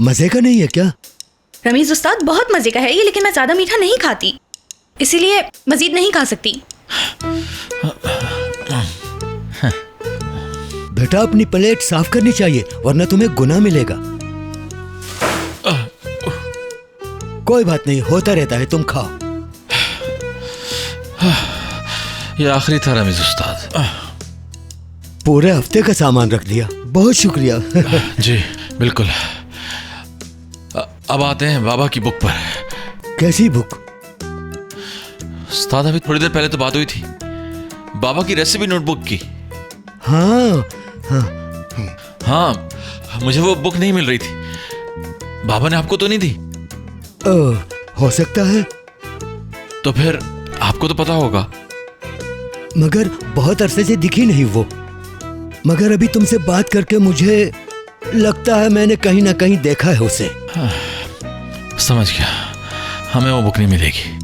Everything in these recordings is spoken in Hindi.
मजे का नहीं है क्या? रमीज उस्ताद बहुत मजे का है ये, लेकिन मैं ज्यादा मीठा नहीं खाती, इसीलिए मजीद नहीं खा सकती। बेटा अपनी प्लेट साफ करनी चाहिए वरना तुम्हें गुनाह मिलेगा। कोई बात नहीं, होता रहता है, तुम खाओ। ये आखिरी था रमीज उस्ताद। पूरे हफ्ते का सामान रख दिया, बहुत शुक्रिया। जी बिल्कुल। अब आते हैं बाबा की बुक पर। कैसी बुक? उस्ताद अभी थोड़ी देर पहले तो बात हुई थी बाबा की रेसिपी नोटबुक की। हाँ हाँ, मुझे वो बुक नहीं मिल रही थी। बाबा ने आपको तो नहीं दी? हो सकता है। तो फिर आपको तो पता होगा। मगर बहुत अरसे से दिखी नहीं वो। मगर अभी तुमसे बात करके मुझे लगता है मैंने कहीं ना कहीं देखा है उसे। हाँ, समझ गया, हमें वो बुक नहीं मिलेगी।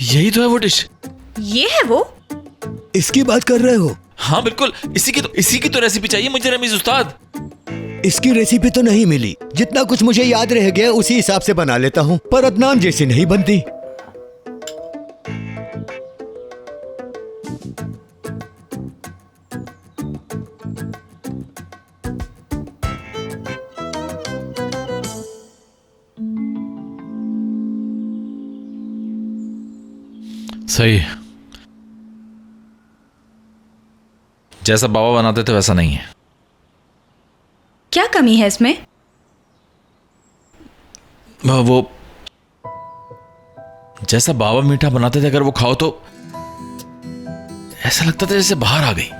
यही तो है वो डिश। ये है वो? इसकी बात कर रहे हो? हाँ बिल्कुल, इसी की तो रेसिपी चाहिए मुझे रमीज उस्ताद। इसकी रेसिपी तो नहीं मिली। जितना कुछ मुझे याद रह गया उसी हिसाब से बना लेता हूँ, पर अदनान जैसी नहीं बनती। सही, जैसा बाबा बनाते थे वैसा नहीं है। क्या कमी है इसमें? वो जैसा बाबा मीठा बनाते थे अगर वो खाओ तो ऐसा लगता था जैसे बाहर आ गई।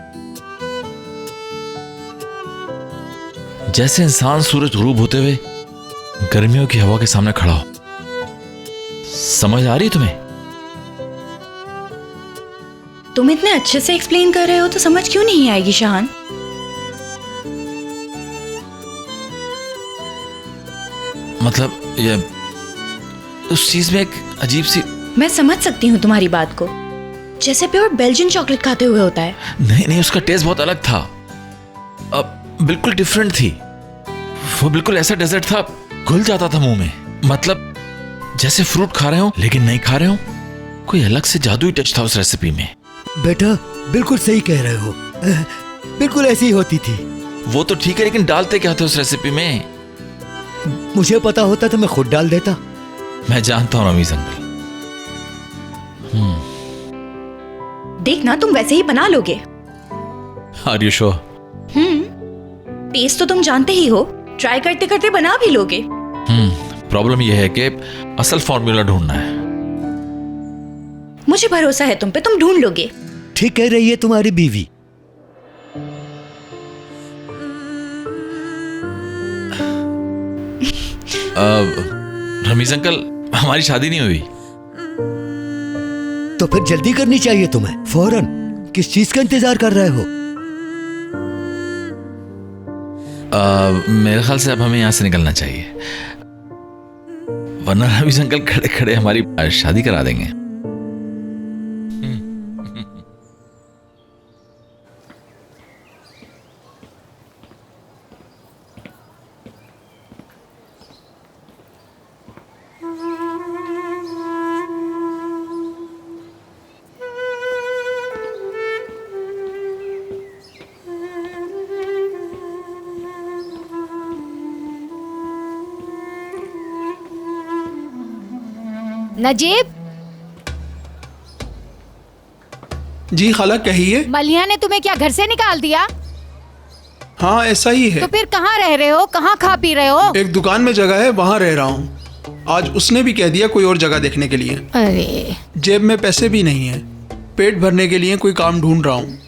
जैसे इंसान सूरज गुरूब होते हुए गर्मियों की हवा के सामने खड़ा हो। समझ आ रही है तुम्हें? तुम इतने अच्छे से एक्सप्लेन कर रहे हो तो समझ क्यों नहीं आएगी शाहान? मतलब ये उस चीज में एक अजीब सी। मैं समझ सकती हूँ तुम्हारी बात को, जैसे प्योर बेल्जियन चॉकलेट खाते हुए होता है। नहीं, उसका टेस्ट बहुत अलग था। अब बिल्कुल डिफरेंट थी। वो बिल्कुल ऐसा डेजर्ट था, घुल जाता था मुंह में। मतलब जैसे फ्रूट खा रहे हो लेकिन नहीं खा रहे हो। कोई अलग से जादुई टच था उस रेसिपी में। बेटा बिल्कुल सही कह रहे हो, बिल्कुल ऐसी ही होती थी। वो तो ठीक है, लेकिन डालते क्या थे उस रेसिपी में? मुझे पता होता तो मैं खुद डाल देता। मैं जानता हूँ रमीज अंकल। देखना तुम वैसे ही बना लोगे। Are you sure? टेस्ट तो तुम जानते ही हो, ट्राई करते करते बना भी लोगे। प्रॉब्लम यह है कि असल फॉर्मूला ढूंढना है। मुझे भरोसा है तुम पे, तुम ढूंढ लोगे। ठीक कह रही है तुम्हारी बीवी। रमीज अंकल, हमारी शादी नहीं हुई। तो फिर जल्दी करनी चाहिए तुम्हें, फौरन। किस चीज का इंतजार कर रहे हो? मेरे ख्याल से अब हमें यहाँ से निकलना चाहिए, वरना रमीज अंकल खड़े खड़े हमारी शादी करा देंगे। नजीब। जी खाला कहिए। मलिया ने तुम्हें क्या घर से निकाल दिया? हाँ ऐसा ही है। तो फिर कहाँ रह रहे हो, कहाँ खा पी रहे हो? एक दुकान में जगह है, वहाँ रह रहा हूँ। आज उसने भी कह दिया कोई और जगह देखने के लिए। अरे जेब में पैसे भी नहीं है, पेट भरने के लिए कोई काम ढूंढ रहा हूँ।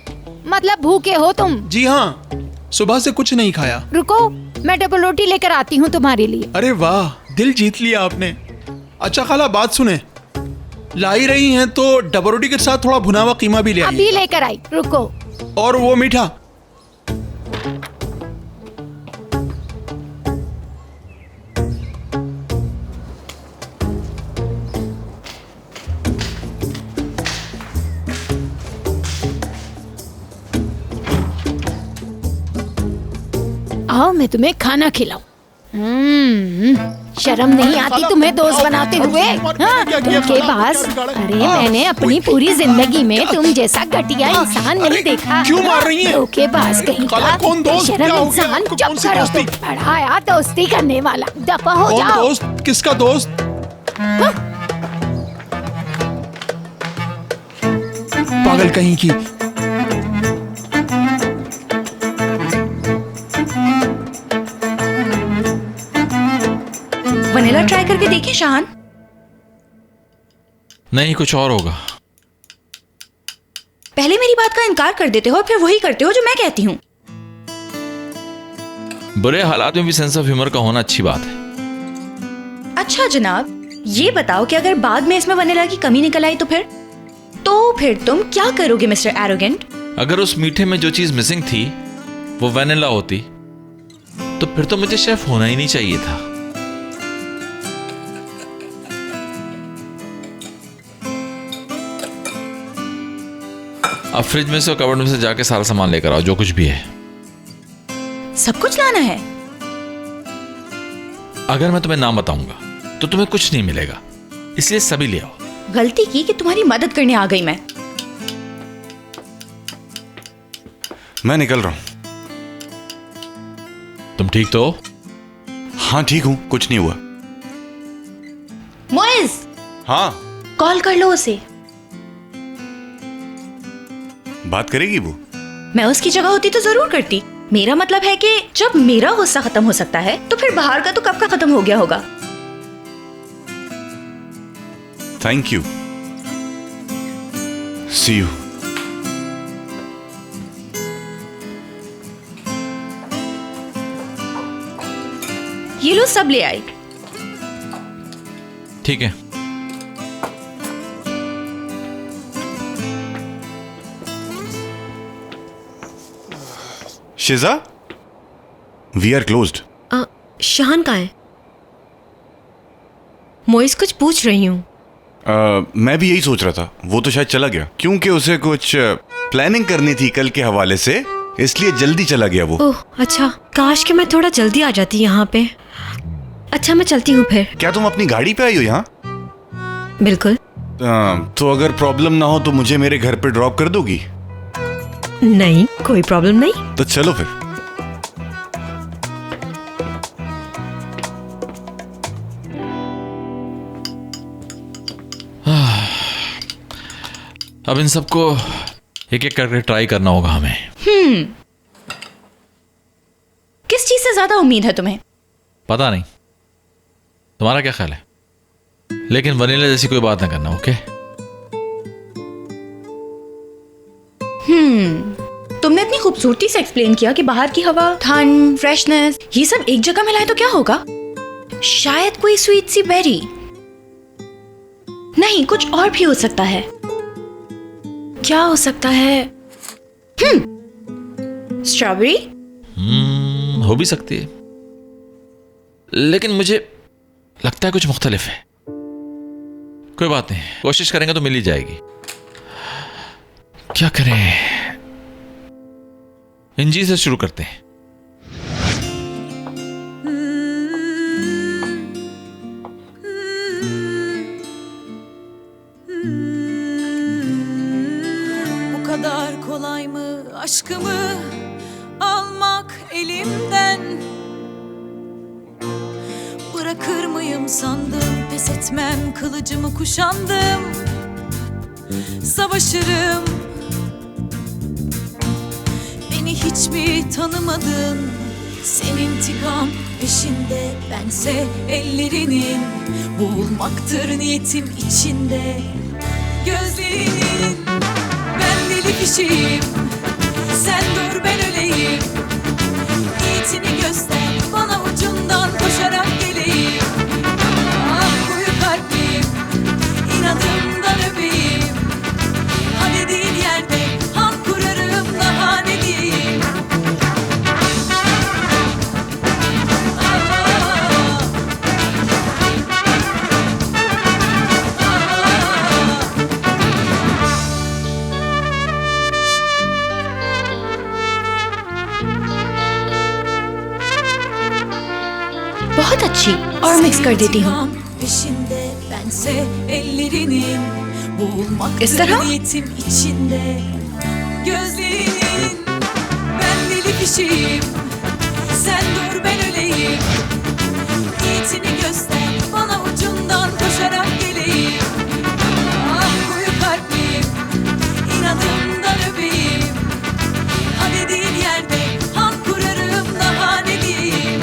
मतलब भूखे हो तुम? जी हाँ, सुबह से कुछ नहीं खाया। रुको, मैं डबल रोटी लेकर आती हूँ तुम्हारे लिए। अरे वाह, दिल जीत लिया आपने। अच्छा खाला बात सुने, ला ही रही हैं तो डबल रोटी के साथ थोड़ा भुना हुआ कीमा भी ले अभी आइए। लेकर आई, रुको। और वो मीठा। आओ मैं तुम्हें खाना खिलाऊं। शर्म नहीं आती तुम्हें दोस्त बनाते हुए? हाँ, तुमके पास, अरे मैंने अपनी पूरी जिंदगी में तुम जैसा घटिया इंसान नहीं देखा। क्यों मार रही हैं? धोखेबाज कहीं खाला, का, कौन दोस्त? शर्म क्या हो गया? इंसान, तो चुप कौन सी करो दोस्ती? तुम। पढ़ाया दोस्ती करने वाला, दफा हो कौन जाओ। दोस्त? किसका दोस्त? पागल कहीं की। वनीला ट्राई करके देखिए शाहान। नहीं, कुछ और होगा। पहले मेरी बात का इनकार कर देते हो और फिर वही करते हो जो मैं कहती हूँ। बुरे हालात में भी सेंस ऑफ ह्यूमर का होना अच्छी बात है। अच्छा जनाब, ये बताओ कि अगर बाद में इसमें वनीला की कमी निकल आई तो फिर तुम क्या करोगे मिस्टर एरोगेंट? अगर उस मीठे में जो चीज मिसिंग थी वो वैनिला होती तो फिर तो मुझे शेफ होना ही नहीं चाहिए था। अब फ्रिज में से और कबर्ड में से जाके सारा सामान लेकर आओ, जो कुछ भी है। सब कुछ लाना है? अगर मैं तुम्हें नाम बताऊंगा तो तुम्हें कुछ नहीं मिलेगा, इसलिए सभी ले आओ। गलती की कि तुम्हारी मदद करने आ गई मैं निकल रहा हूं। तुम ठीक तो हो? हाँ ठीक हूं, कुछ नहीं हुआ। मोइज, हाँ कॉल कर लो उसे। बात करेगी वो? मैं उसकी जगह होती तो जरूर करती। मेरा मतलब है कि जब मेरा गुस्सा खत्म हो सकता है तो फिर बाहर का तो कब का खत्म हो गया होगा। Thank you, see you. ये लो, सब ले आई। ठीक है। Shiza, we are closed. Shahan कहाँ है? मोइस कुछ पूछ रही हूँ। मैं भी यही सोच रहा था, वो तो शायद चला गया क्योंकि उसे कुछ प्लानिंग करनी थी कल के हवाले से, इसलिए जल्दी चला गया वो। ओह अच्छा, काश कि मैं थोड़ा जल्दी आ जाती यहाँ पे। अच्छा मैं चलती हूँ फिर। क्या तुम अपनी गाड़ी पे आई हो यहाँ? बिल्कुल। तो अगर प्रॉब्लम ना हो तो मुझे मेरे घर पे ड्रॉप कर दोगी? नहीं, कोई प्रॉब्लम नहीं। तो चलो फिर। अब इन सबको एक एक करके ट्राई करना होगा हमें। किस चीज से ज्यादा उम्मीद है तुम्हें? पता नहीं, तुम्हारा क्या ख्याल है? लेकिन वनीला जैसी कोई बात ना करना, ओके? तुमने इतनी खूबसूरती से एक्सप्लेन किया कि बाहर की हवा, ठंड, फ्रेशनेस, ये सब एक जगह मिलाए तो क्या होगा? शायद कोई स्वीट सी बेरी। नहीं, कुछ और भी हो सकता है। क्या हो सकता है? स्ट्रॉबेरी? हो भी सकती है, लेकिन मुझे लगता है कुछ मुख्तलिफ है। कोई बात नहीं, कोशिश करेंगे तो मिल ही जाएगी। क्या करें? इंजी से शुरू करते हैं। Bu kadar kolay mı aşkımı almak elimden? Bırakır mıyım sandım, pes etmem, kılıcımı kuşandım. Savaşırım. Beni hiç mi tanımadın? Senin intikam peşinde, bense ellerinin. Boğulmaktır niyetim içinde. Gözlerinin. Ben deli fişiyim. Sen dur ben öleyim. Niyetini göster bana, ucundan koşarak geleyim. Ah koyu kalpliyim, inadımdan öpeyim. Ha dediğin yerde hamd kurarım, daha ne diyeyim. बहुत अच्छी, और मिक्स कर देती हूँ। Peşinde bense ellerinin, boğulmaktır इस तरह? niyetim içinde. Gözlerinin, ben deli fişim, sen dur ben öleyim. Niyetini göster bana, ucundan koşarak geleyim. Ah koyu kalbim, inadımdan öpeyim. Ha dediğin yerde han kurarım, daha ne diyeyim.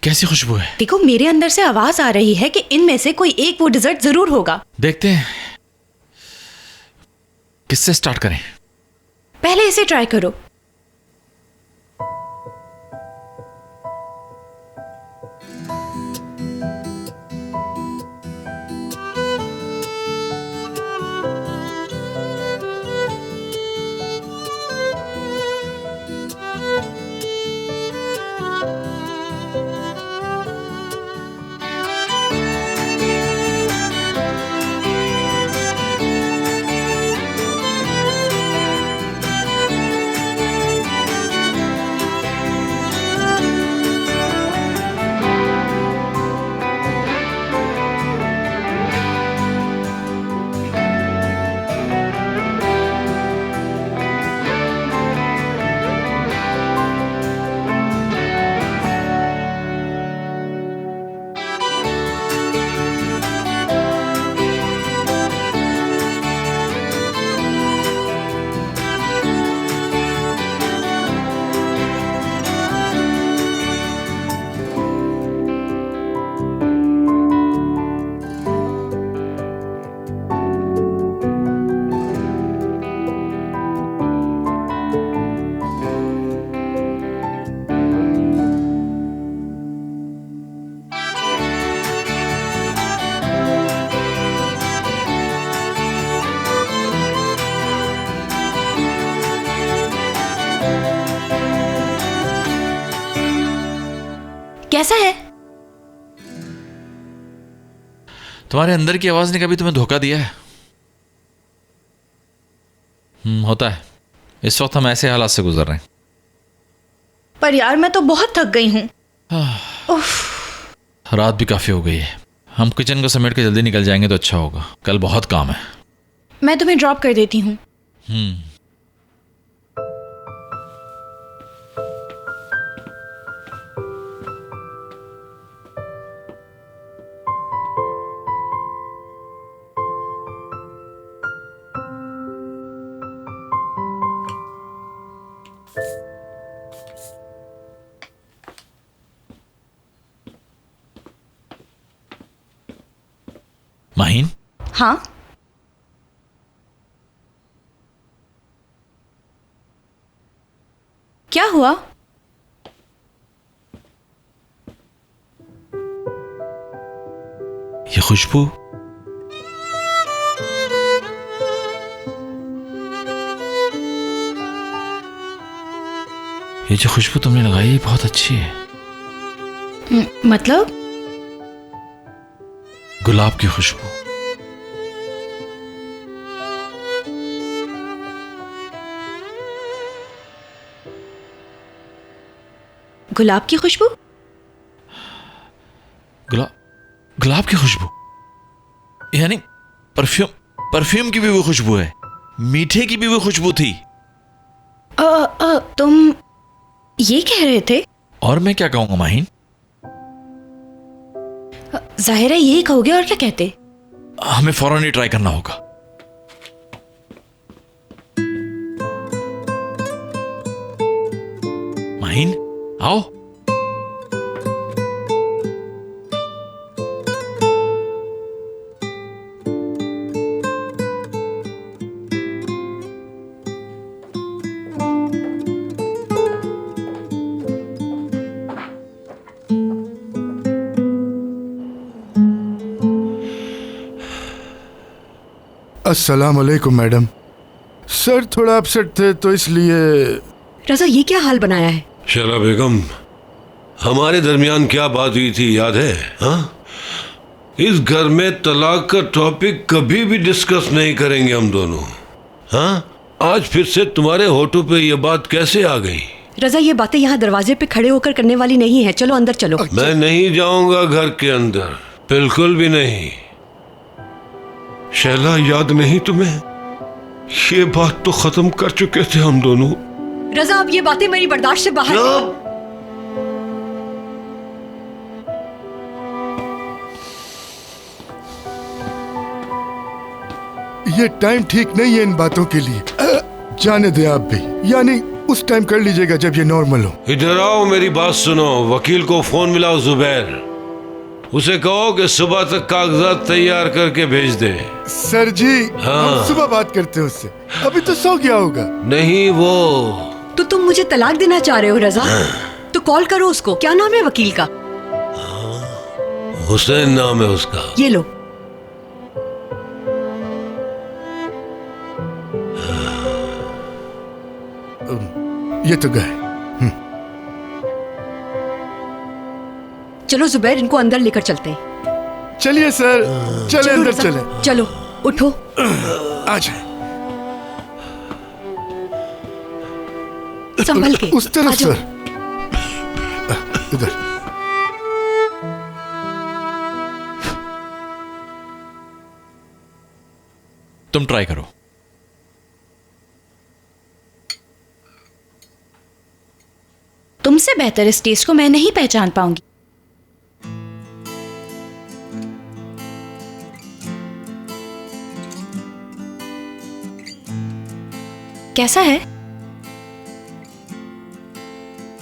कैसी खुशबू है? देखो, मेरे अंदर से आवाज आ रही है कि इनमें से कोई एक वो डिजर्ट जरूर होगा। देखते हैं किससे स्टार्ट करें। पहले इसे ट्राई करो। कैसा है? तुम्हारे अंदर की आवाज ने कभी तुम्हें धोखा दिया है? होता है। इस वक्त हम ऐसे हालात से गुजर रहे हैं। पर यार, मैं तो बहुत थक गई हूँ। रात भी काफी हो गई है। हम किचन को समेट के जल्दी निकल जाएंगे तो अच्छा होगा। कल बहुत काम है। मैं तुम्हें ड्रॉप कर देती हूँ। माहीन, हाँ, क्या हुआ? ये खुशबू, ये जो खुशबू तुमने लगाई है बहुत अच्छी है। मतलब? गुलाब की खुशबू। गुलाब की खुशबू? गुलाब की खुशबू यानी परफ्यूम की भी वो खुशबू है। मीठे की भी वो खुशबू थी। तुम ये कह रहे थे? और मैं क्या कहूंगा माहीन? जाहिर है यही कहोगे, और क्या कहते? हमें फौरन ही ट्राई करना होगा। माहीन, आओ। अस्सलाम वालेकुम मैडम। सर थोड़ा अपसेट थे तो इसलिए। रजा ये क्या हाल बनाया है? शैला बेगम, हमारे दरमियान क्या बात हुई थी याद है? हाँ, इस घर में तलाक का टॉपिक कभी भी डिस्कस नहीं करेंगे हम दोनों। हाँ, आज फिर से तुम्हारे होठों पे ये बात कैसे आ गई? रजा ये बातें यहाँ दरवाजे पे खड़े होकर करने वाली नहीं है, चलो अंदर चलो। मैं नहीं जाऊंगा घर के अंदर, बिल्कुल भी नहीं। शैला, याद नहीं तुम्हें? ये बात तो खत्म कर चुके थे हम दोनों। रजा अब ये बातें मेरी बर्दाश्त से बाहर हैं। ये टाइम ठीक नहीं है इन बातों के लिए। जाने दे आप भी, यानी उस टाइम कर लीजिएगा जब ये नॉर्मल हो। इधर आओ, मेरी बात सुनो। वकील को फोन मिलाओ जुबैर, उसे कहो कि सुबह तक कागजात तैयार करके भेज दे। सर जी, हाँ। हम सुबह बात करते हैं उससे, अभी तो सो गया होगा। नहीं, वो तो तुम मुझे तलाक देना चाह रहे हो रजा? तो कॉल करो उसको। क्या नाम है वकील का? हुसैन नाम है उसका। ये लो। ये तो गए। चलो जुबैर, इनको अंदर लेकर चलते हैं। चलिए सर, चले चलो अंदर रजा, चले। चलो उठो। आ जाए। संभल के उस तरफ आ जाओ। सर, इधर। तुम ट्राई करो। तुमसे बेहतर इस टेस्ट को मैं नहीं पहचान पाऊंगी। कैसा है?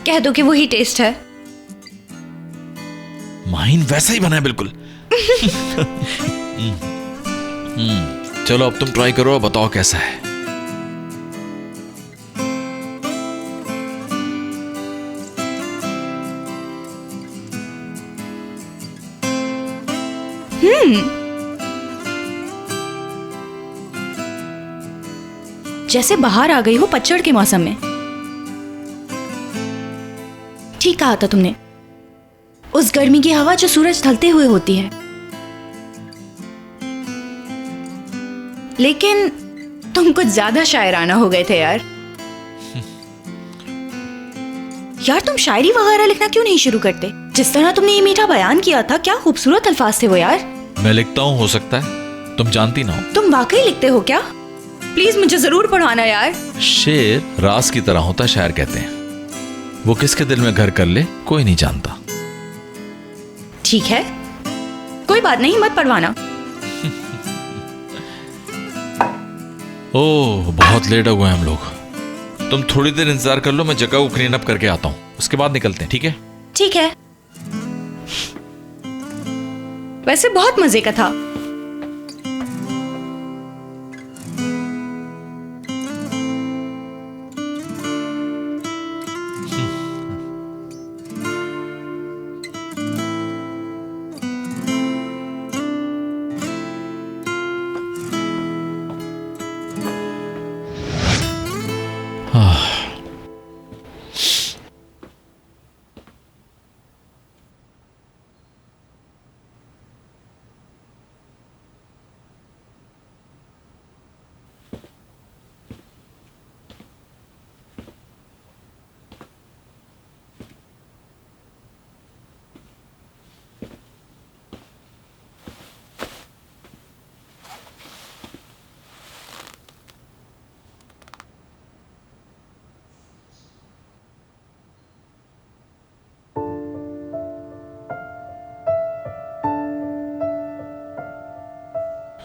कह दो कि वही टेस्ट है। माइन वैसा ही बना है बिल्कुल। चलो अब तुम ट्राई करो और बताओ कैसा है। जैसे बाहर आ गई हो पतझड़ के मौसम में। ठीक कहा था तुमने, उस गर्मी की हवा जो सूरज ढलते हुए होती है। लेकिन तुम कुछ ज्यादा शायराना हो गए थे यार। यार तुम शायरी वगैरह लिखना क्यों नहीं शुरू करते? जिस तरह तुमने ये मीठा बयान किया था, क्या खूबसूरत अल्फाज थे वो यार। मैं लिखता हूँ, हो सकता है तुम जानती ना हो। तुम वाकई लिखते हो क्या? प्लीज मुझे जरूर पढ़ाना यार। शेर रास की तरह होता है, शायर कहते हैं। वो किसके दिल में घर कर ले कोई नहीं जानता। ठीक है, कोई बात नहीं, मत पढ़वाना। ओह, बहुत लेट हो गए हम लोग। तुम थोड़ी देर इंतजार कर लो, मैं जगह को क्लीन अप करके आता हूँ, उसके बाद निकलते हैं, ठीक है? ठीक है। वैसे बहुत मजे का था।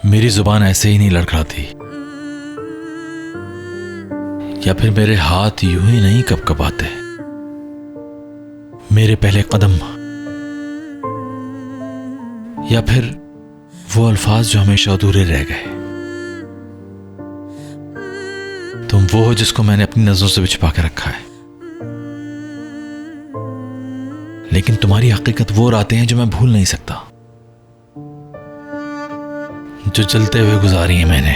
मेरी जुबान ऐसे ही नहीं लड़खड़ाती, या फिर मेरे हाथ यूं ही नहीं कपकपाते। मेरे पहले कदम, या फिर वो अल्फाज जो हमेशा अधूरे रह गए। तुम वो हो जिसको मैंने अपनी नजरों से भी छुपा के रखा है, लेकिन तुम्हारी हकीकत वो रातें हैं जो मैं भूल नहीं सकता, जो जलते हुए गुजारी है मैंने।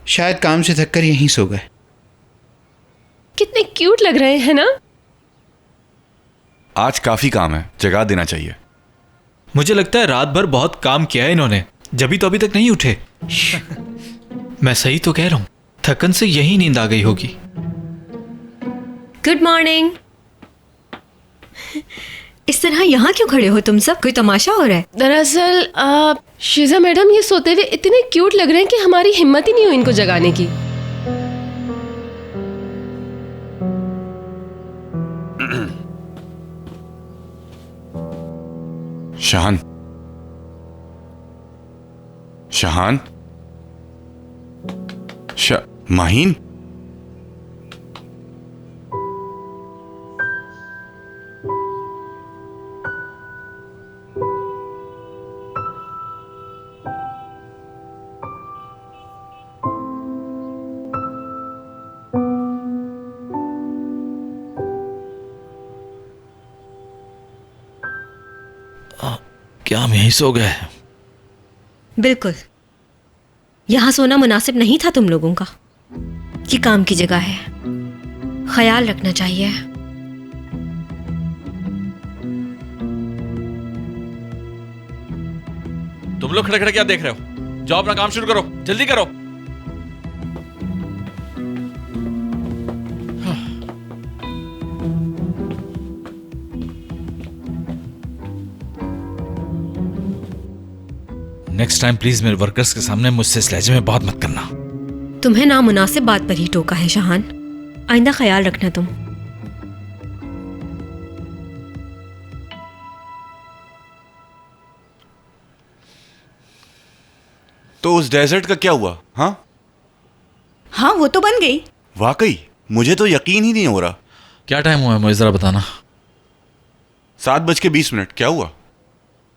शायद काम से थककर यहीं सो गए। कितने क्यूट लग रहे हैं ना। आज काफी काम है, जगा देना चाहिए। मुझे लगता है रात भर बहुत काम किया है इन्होंने, जभी तो अभी तक नहीं उठे। मैं सही तो कह रहा हूँ, थकन से यही नींद आ गई होगी। Good morning. इस तरह यहाँ क्यों खड़े हो तुम सब? कोई तमाशा हो रहा है? दरअसल शीजा मैडम ये सोते हुए इतने क्यूट लग रहे हैं कि हमारी हिम्मत ही नहीं हुई इनको जगाने की। शाहान, शाहान, माहीन, क्या हम यहीं सो गए? बिल्कुल। यहाँ सोना मुनासिब नहीं था तुम लोगों का। ये काम की जगह है, ख्याल रखना चाहिए। तुम लोग खड़े खड़े क्या देख रहे हो? जाओ अपना काम शुरू करो, जल्दी करो। नेक्स्ट टाइम प्लीज मेरे वर्कर्स के सामने मुझसे इस लहजे में बात मत करना। तुम्हें नामुनासिब बात पर ही टोका है शाहान, आइंदा ख्याल रखना तुम। तो उस डेजर्ट का क्या हुआ? हाँ हाँ, वो तो बन गई। वाकई मुझे तो यकीन ही नहीं हो रहा। क्या टाइम हुआ है मुझे जरा बताना। 7:20। क्या हुआ?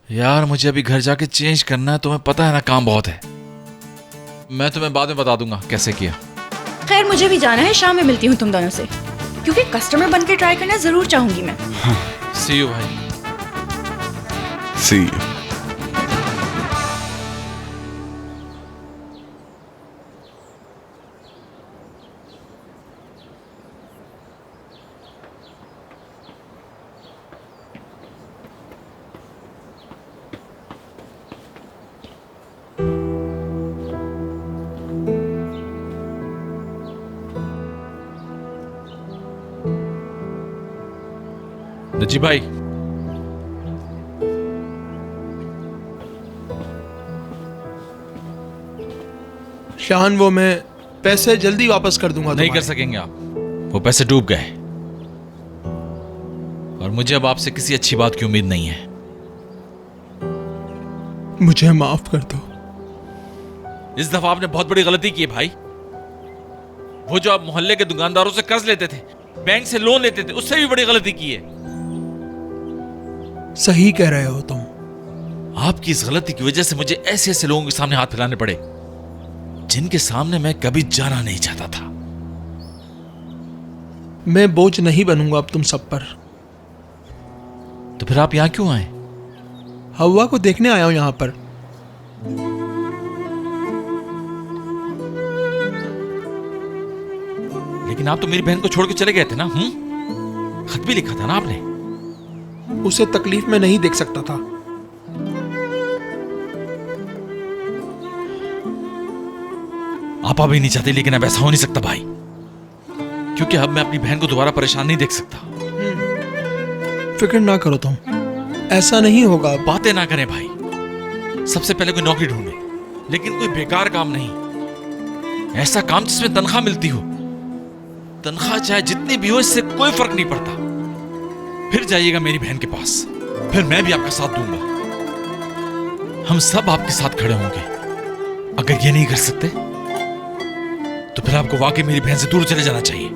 यार मुझे अभी घर जाके चेंज करना है, तुम्हें पता है ना काम बहुत है। मैं तुम्हें बाद में बता दूंगा कैसे किया। खैर मुझे भी जाना है, शाम में मिलती हूँ तुम दोनों से, क्योंकि कस्टमर बनकर ट्राई करना जरूर चाहूंगी मैं। सी यू भाई। सी यू। नजीब भाई, शाहान, वो मैं पैसे जल्दी वापस कर दूंगा। नहीं कर सकेंगे आप, वो पैसे डूब गए और मुझे अब आपसे किसी अच्छी बात की उम्मीद नहीं है। मुझे माफ कर दो। इस दफा आपने बहुत बड़ी गलती की है भाई। वो जो आप मोहल्ले के दुकानदारों से कर्ज लेते थे, बैंक से लोन लेते थे, उससे भी बड़ी गलती की है। सही कह रहे हो तुम। आपकी इस गलती की वजह से मुझे ऐसे ऐसे लोगों के सामने हाथ फैलाने पड़े जिनके सामने मैं कभी जाना नहीं चाहता था। मैं बोझ नहीं बनूंगा अब तुम सब पर। तो फिर आप यहां क्यों आए? हवा को देखने आया हूं यहां पर। लेकिन आप तो मेरी बहन को छोड़ के चले गए थे ना। खत भी लिखा था ना आपने। उसे तकलीफ में नहीं देख सकता था। आप भी नहीं चाहते, लेकिन अब ऐसा हो नहीं सकता भाई, क्योंकि अब मैं अपनी बहन को दोबारा परेशान नहीं देख सकता। फिक्र ना करो तुम, ऐसा नहीं होगा। बातें ना करें भाई। सबसे पहले कोई नौकरी ढूंढे, लेकिन कोई बेकार काम नहीं, ऐसा काम जिसमें तनख्वाह मिलती हो। तनख्वाह चाहे जितनी भी हो, इससे कोई फर्क नहीं पड़ता। फिर जाइएगा मेरी बहन के पास, फिर मैं भी आपका साथ दूंगा। हम सब आपके साथ खड़े होंगे। अगर ये नहीं कर सकते तो फिर आपको वाकई मेरी बहन से दूर चले जाना चाहिए।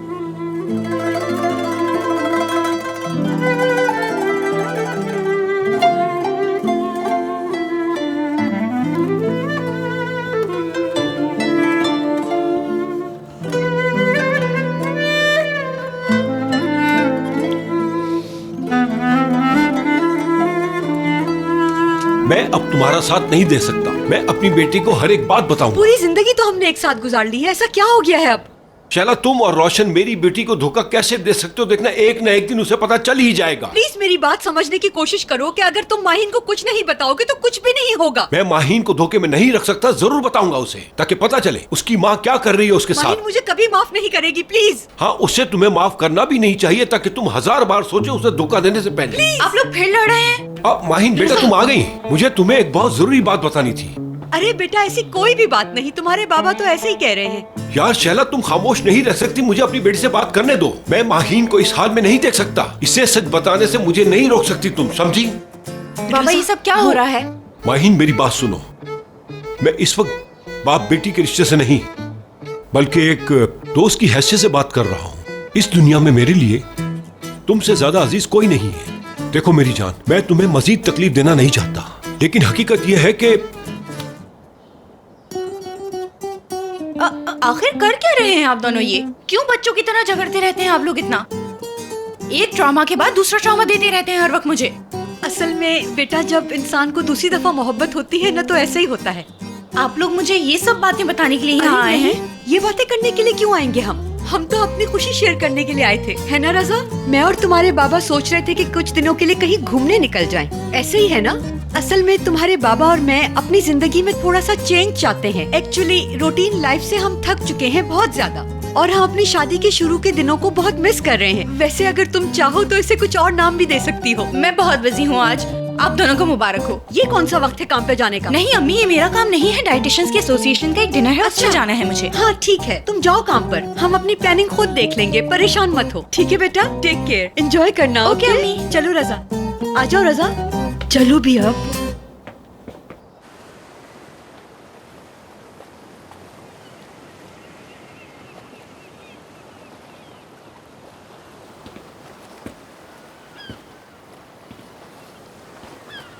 मैं अब तुम्हारा साथ नहीं दे सकता। मैं अपनी बेटी को हर एक बात बताऊंगा। पूरी जिंदगी तो हमने एक साथ गुजार ली है, ऐसा क्या हो गया है अब? शैला, तुम और रोशन मेरी बेटी को धोखा कैसे दे सकते हो? देखना एक न एक दिन उसे पता चल ही जाएगा। प्लीज मेरी बात समझने की कोशिश करो कि अगर तुम माहिन को कुछ नहीं बताओगे तो कुछ भी नहीं होगा। मैं माहिन को धोखे में नहीं रख सकता, जरूर बताऊंगा उसे, ताकि पता चले उसकी माँ क्या कर रही है उसके माहिन साथ। मुझे कभी माफ नहीं करेगी, प्लीज। हाँ, उससे तुम्हें माफ करना भी नहीं चाहिए, ताकि तुम 1000 बार सोचो उसे धोखा देने से पहले। आप लोग फिर लड़ रहे हैं? अब माहिन बेटा तुम आ गई, मुझे तुम्हें एक बहुत जरूरी बात बतानी थी। अरे बेटा, ऐसी कोई भी बात नहीं, तुम्हारे बाबा तो ऐसे ही कह रहे हैं। यार शैला, तुम खामोश नहीं रह सकती, मुझे अपनी बेटी से बात करने दो। मैं माहिन को इस हाल में नहीं देख सकता, इसे सच बताने से मुझे नहीं रोक सकती तुम, समझी? बाबा ये सब क्या हो रहा है? माहिन मेरी बात सुनो, मैं इस वक्त बाप बेटी के रिश्ते से नहीं बल्कि एक दोस्त की हैसियत से बात कर रहा हूँ। इस दुनिया में मेरे लिए तुमसे ज्यादा अजीज कोई नहीं है। देखो मेरी जान, मैं तुम्हें मजीद तकलीफ देना नहीं चाहता, लेकिन हकीकत यह है कि आखिर कर क्या रहे हैं आप दोनों? ये क्यों बच्चों की तरह झगड़ते रहते हैं आप लोग इतना? एक ट्रॉमा के बाद दूसरा ट्रॉमा देते रहते हैं हर वक्त मुझे। असल में बेटा, जब इंसान को दूसरी दफा मोहब्बत होती है ना, तो ऐसे ही होता है। आप लोग मुझे ये सब बातें बताने के लिए यहाँ आए हैं? ये बातें करने के लिए क्यों आएंगे हम तो अपनी खुशी शेयर करने के लिए आए थे, है ना रजा? मैं और तुम्हारे बाबा सोच रहे थे कि कुछ दिनों के लिए कहीं घूमने निकल जाएं। ऐसे ही है ना? असल में तुम्हारे बाबा और मैं अपनी जिंदगी में थोड़ा सा चेंज चाहते हैं। एक्चुअली रूटीन लाइफ से हम थक चुके हैं बहुत ज्यादा, और हम अपनी शादी के शुरू के दिनों को बहुत मिस कर रहे हैं। वैसे अगर तुम चाहो तो इसे कुछ और नाम भी दे सकती हो। मैं बहुत बिजी हूँ आज, आप दोनों को मुबारक हो। ये कौन सा वक्त है काम पे जाने का? नहीं अम्मी, ये मेरा काम नहीं है, डाइटिशियंस के एसोसिएशन का एक डिनर है, उसमें जाना है मुझे। हाँ ठीक है, तुम जाओ काम पर, हम अपनी प्लानिंग खुद देख लेंगे, परेशान मत हो। ठीक है बेटा, टेक केयर, एंजॉय करना। ओके अम्मी। चलो रजा, आ जाओ रजा, चलो भी अब।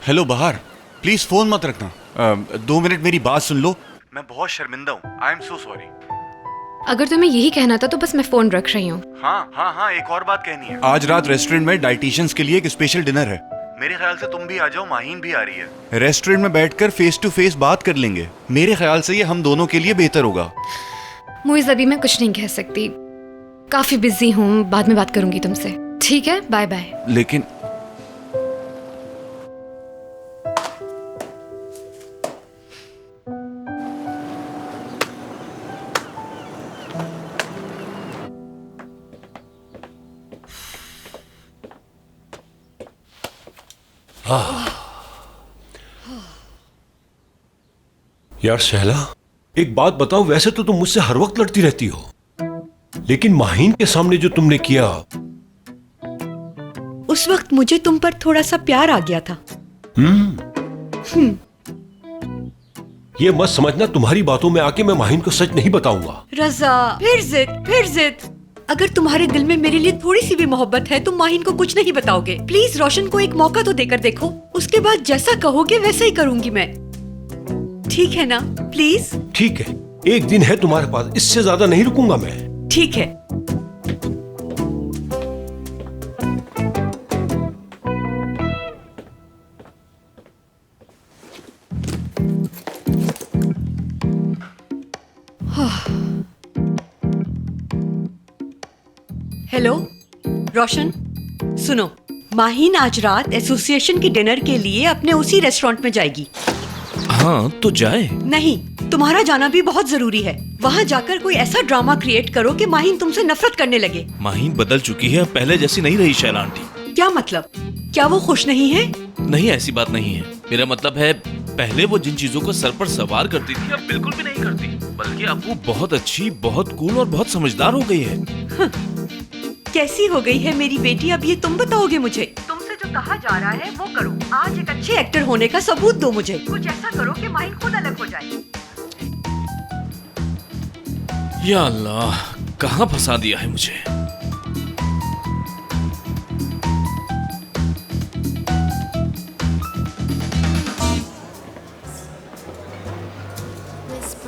हेलो बाहर, प्लीज फोन मत रखना। 2 मिनट मेरी बात सुन लो। मैं बहुत शर्मिंदा हूँ, आई एम सो सॉरी। अगर तुम्हें यही कहना था तो बस मैं फोन रख रही हूँ। हाँ, एक और बात कहनी है। आज रात रेस्टोरेंट में डाइटिशियंस के लिए एक स्पेशल डिनर है। मेरे ख्याल से तुम भी आ जाओ, माहीन भी आ रही है। रेस्टोरेंट में बैठकर फेस टू फेस बात कर लेंगे। मेरे ख्याल से ये हम दोनों के लिए बेहतर होगा। मुइज़, अभी मैं कुछ नहीं कह सकती, काफी बिजी हूँ, बाद में बात करूंगी तुमसे। ठीक है, बाय बाय। लेकिन यार शैला, एक बात बताओ, वैसे तो तुम मुझसे हर वक्त लड़ती रहती हो, लेकिन माहीन के सामने जो तुमने किया, उस वक्त मुझे तुम पर थोड़ा सा प्यार आ गया था। ये मत समझना तुम्हारी बातों में आके मैं माहीन को सच नहीं बताऊंगा। रजा, फिर जिद। अगर तुम्हारे दिल में मेरे लिए थोड़ी सी भी मोहब्बत है, तुम माहीन को कुछ नहीं बताओगे। प्लीज रोशन को एक मौका तो देकर देखो, उसके बाद जैसा कहोगे वैसा ही करूंगी मैं। ठीक है ना? प्लीज। ठीक है, एक दिन है तुम्हारे पास, इससे ज्यादा नहीं रुकूंगा मैं। ठीक है। हेलो रोशन, सुनो, माहीन आज रात एसोसिएशन की डिनर के लिए अपने उसी रेस्टोरेंट में जाएगी। हाँ तो जाए। नहीं, तुम्हारा जाना भी बहुत जरूरी है। वहाँ जाकर कोई ऐसा ड्रामा क्रिएट करो कि माहीन तुमसे नफरत करने लगे। माहीन बदल चुकी है, पहले जैसी नहीं रही शैला आंटी। क्या मतलब? क्या वो खुश नहीं है? नहीं, ऐसी बात नहीं है। मेरा मतलब है, पहले वो जिन चीजों को सर पर सवार करती थी, अब बिल्कुल भी नहीं करती, बल्कि अब वो बहुत अच्छी, बहुत कूल और बहुत समझदार हो गई है। कैसी हो गई है मेरी बेटी, अब ये तुम बताओगे मुझे? तुमसे जो कहा जा रहा है वो करो। आज एक अच्छे एक्टर होने का सबूत दो मुझे। कुछ ऐसा करो कि माहीन खुद अलग हो जाए। या अल्लाह, कहाँ फंसा दिया है मुझे।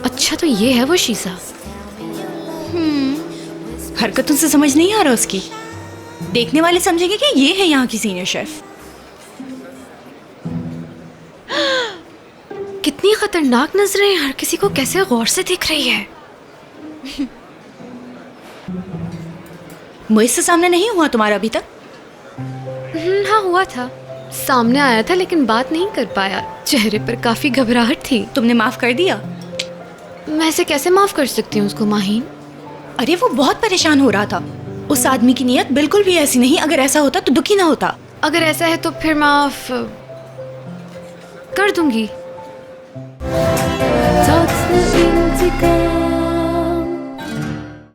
अच्छा तो ये है वो शीशा। हरकतों से समझ नहीं आ रहा उसकी। देखने वाले समझेंगे कि ये है यहाँ की सीनियर शेफ। कितनी खतरनाक नजरें हर किसी को कैसे गौर से दिख रही है। मुझ से सामने नहीं हुआ तुम्हारा अभी तक? हाँ हुआ था, सामने आया था लेकिन बात नहीं कर पाया। चेहरे पर काफी घबराहट थी। तुमने माफ कर दिया? मैं इसे कैसे माफ कर सकती हूँ उसको माहीन? अरे वो बहुत परेशान हो रहा था। उस आदमी की नीयत बिल्कुल भी ऐसी नहीं। अगर ऐसा होता तो दुखी ना होता। अगर ऐसा है तो फिर माफ कर दूंगी। Tatlı intikam